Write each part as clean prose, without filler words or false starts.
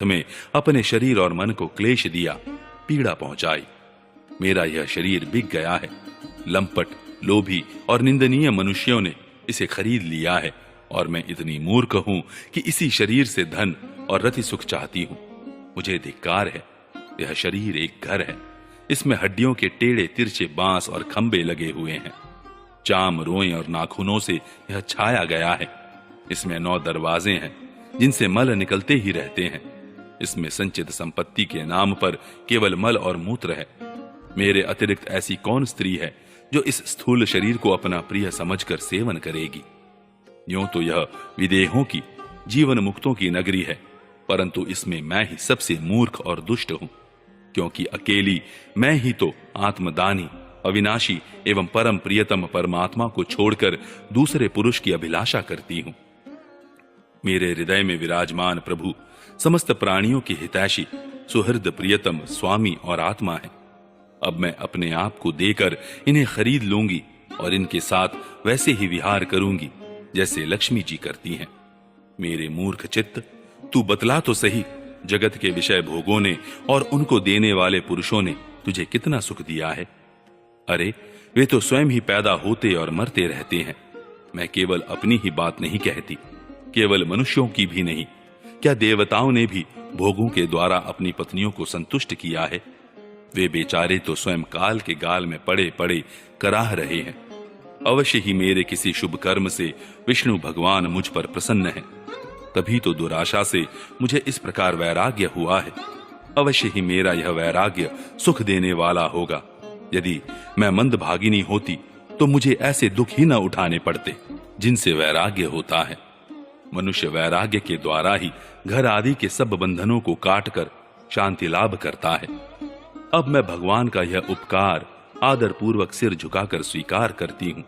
तुम्हें अपने शरीर और मन को क्लेश दिया, पीड़ा पहुंचाई। मेरा यह शरीर बिक गया है। लंपट, लोभी और निंदनीय मनुष्यों ने इसे खरीद लिया है और मैं इतनी मूर्ख हूं कि इसी शरीर से धन और रति सुख चाहती हूं। मुझे धिक्कार है। यह शरीर एक घर है। इसमें हड्डियों के टेढ़े तिरछे बांस और खंबे लगे हुए हैं। चाम, रोएं और नाखूनों से यह छाया गया है। इसमें 9 दरवाजे हैं जिनसे मल निकलते ही रहते हैं। इसमें संचित संपत्ति के नाम पर केवल मल और मूत्र है। मेरे अतिरिक्त ऐसी कौन स्त्री है जो इस स्थूल शरीर को अपना प्रिय समझकर सेवन करेगी? यूं तो यह विदेहों की, जीवन मुक्तों की नगरी है, परंतु इसमें मैं ही सबसे मूर्ख और दुष्ट हूं, क्योंकि अकेली मैं ही तो आत्मदानी, अविनाशी एवं परम प्रियतम परमात्मा को छोड़कर दूसरे पुरुष की अभिलाषा करती हूं। मेरे हृदय में विराजमान प्रभु समस्त प्राणियों की हितैषी, सुहृद प्रियतम स्वामी और आत्मा है। अब मैं अपने आप को देकर इन्हें खरीद लूंगी और इनके साथ वैसे ही विहार करूंगी जैसे लक्ष्मी जी करती हैं। मेरे मूर्ख चित्त, तू बतला तो सही, जगत के विषय भोगों ने और उनको देने वाले पुरुषों ने तुझे कितना सुख दिया है? अरे वे तो स्वयं ही पैदा होते और मरते रहते हैं। मैं केवल अपनी ही बात नहीं कहती, केवल मनुष्यों की भी नहीं। क्या देवताओं ने भी भोगों के द्वारा अपनी पत्नियों को संतुष्ट किया है? वे बेचारे तो स्वयं काल के गाल में पड़े पड़े कराह रहे हैं। अवश्य ही मेरे किसी शुभ कर्म से विष्णु भगवान मुझ पर प्रसन्न है, तभी तो दुराशा से मुझे इस प्रकार वैराग्य हुआ है। अवश्य ही मेरा यह वैराग्य सुख देने वाला होगा। यदि मैं मंदभागिनी होती तो मुझे ऐसे दुख ही न उठाने पड़ते जिनसे वैराग्य होता है। मनुष्य वैराग्य के द्वारा ही घर आदि के सब बंधनों को काटकर शांति लाभ करता है। अब मैं भगवान का यह उपकार आदर पूर्वक सिर झुकाकर स्वीकार करती हूं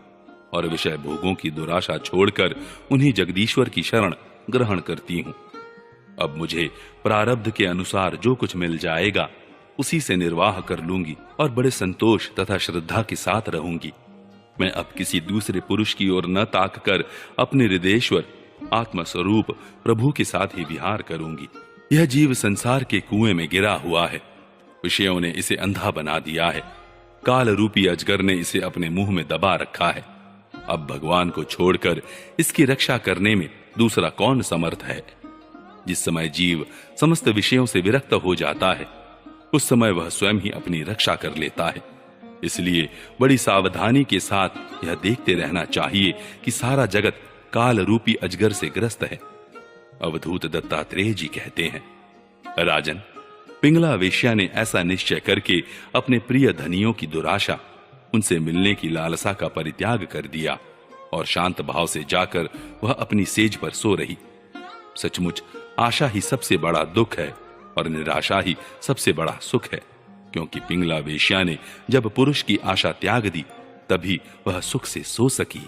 और विषय भोगों की दुराशा छोड़कर उन्हीं जगदीश्वर की शरण ग्रहण करती हूं। अब मुझे प्रारब्ध के अनुसार जो कुछ मिल जाएगा उसी से निर्वाह कर लूंगी और बड़े संतोष तथा श्रद्धा के साथ रहूंगी। मैं अब किसी दूसरे पुरुष की ओर न ताक कर अपने हृदयेश्वर आत्मस्वरूप प्रभु के साथ ही विहार करूंगी। यह जीव संसार के कुएं में गिरा हुआ है। विषयों ने इसे अंधा बना दिया है। काल रूपी अजगर ने इसे अपने मुंह में दबा रखा है। अब भगवान को छोड़कर इसकी रक्षा करने में दूसरा कौन समर्थ है? जिस समय जीव समस्त विषयों से विरक्त हो जाता है, उस समय वह स्वयं ही अपनी रक्षा कर लेता है। इसलिए बड़ी सावधानी के साथ यह देखते रहना चाहिए कि सारा जगत काल रूपी अजगर से ग्रस्त है। अवधूत दत्तात्रेय जी कहते हैं, राजन, पिंगला वेश्या ने ऐसा निश्चय करके अपने प्रिय धनियों की दुराशा, उनसे मिलने की लालसा का परित्याग कर दिया और शांत भाव से जाकर वह अपनी सेज पर सो रही। सचमुच आशा ही सबसे बड़ा दुख है और निराशा ही सबसे बड़ा सुख है, क्योंकि पिंगला वेश्या ने जब पुरुष की आशा त्याग दी तभी वह सुख से सो सकी।